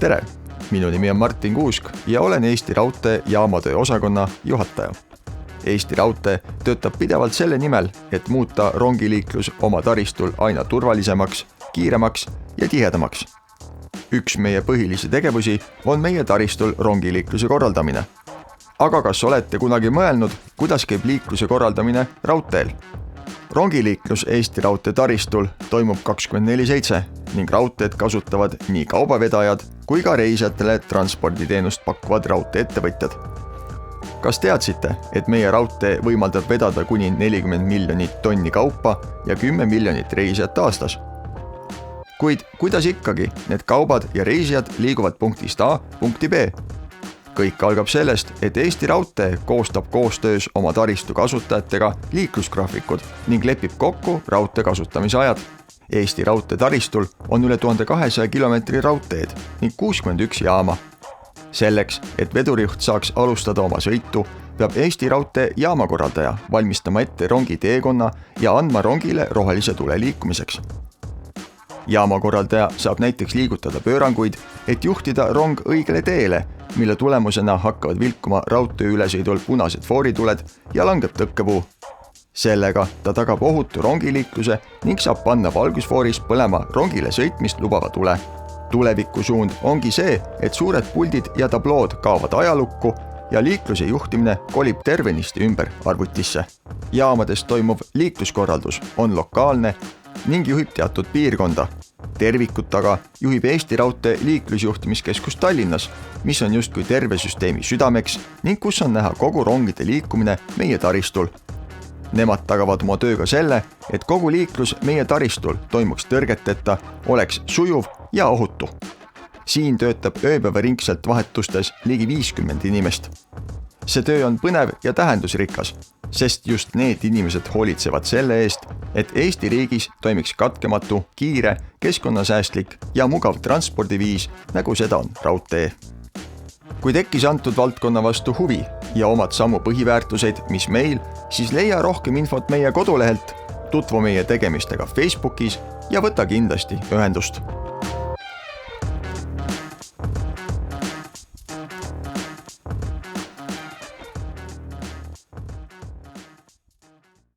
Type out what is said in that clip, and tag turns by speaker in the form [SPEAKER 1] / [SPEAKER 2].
[SPEAKER 1] Tere! Minu nimi on Martin Kuusk ja olen Eesti Raudtee jaamatöö osakonna juhataja. Eesti Raudtee töötab pidevalt selle nimel, et muuta rongiliiklus oma taristul aina turvalisemaks, kiiremaks ja tihedamaks. Üks meie põhilisi tegevusi on meie taristul rongiliikluse korraldamine. Aga kas olete kunagi mõelnud, kuidas käib liikluse korraldamine raudteel? Rongiliiklus Eesti Raudtee taristul toimub 24/7 ning raudteed kasutavad nii kaubavedajad kui ka reisijatele transporditeenust pakkuvad raudteeettevõtjad. Kas teadsite, et meie raudtee võimaldab vedada kuni 40 miljonit tonni kaupa ja 10 miljonit reisijat aastas? Kuid kuidas ikkagi need kaubad ja reisijad liiguvad punktist A punkti B? Kõik algab sellest, et Eesti Raudtee koostab koostöös oma taristu kasutajatega liiklusgraafikud ning lepib kokku raudtee kasutamise ajad. Eesti Raudtee taristul on üle 1200 kilomeetri raudteed ning 61 jaama. Selleks, et vedurijuht saaks alustada oma sõitu, peab Eesti Raudtee jaamakorraldaja valmistama ette rongi teekonna ja andma rongile rohelise tule liikumiseks. Jaamakorraldaja saab näiteks liigutada pööranguid, et juhtida rong õigele teele, mille tulemusena hakkavad vilkuma raudtee ülesõidul punased foorituled ja langeb tõkkepuu. Sellega ta tagab ohutu rongiliikluse ning saab panna valgusfooris põlema rongile sõitmist lubava tule. Tuleviku suund ongi see, et suured puldid ja tablood kaovad ajalukku ja liikluse juhtimine kolib tervenisti ümber arvutisse. Jaamades toimuv liikluskorraldus on lokaalne ning juhib teatud piirkonda. Tervikut aga juhib Eesti Raudtee liiklusjuhtimiskeskus Tallinnas, mis on justkui terve süsteemi südameks ning kus on näha kogu rongide liikumine meie taristul. Nemad tagavad oma tööga selle, et kogu liiklus meie taristul toimuks tõrgeteta, oleks sujuv ja ohutu. Siin töötab ööpäevaringselt vahetustes ligi 50 inimest. See töö on põnev ja tähendusrikas, sest just need inimesed hoolitsevad selle eest, et Eesti riigis toimiks katkematu, kiire, keskkonnasäästlik ja mugav transpordiviis, nagu seda on raudtee. Kui tekkis antud valdkonna vastu huvi ja omad samu põhiväärtuseid, mis meil, siis leia rohkem infot meie kodulehelt, tutvu meie tegemistega Facebookis ja võta kindlasti ühendust.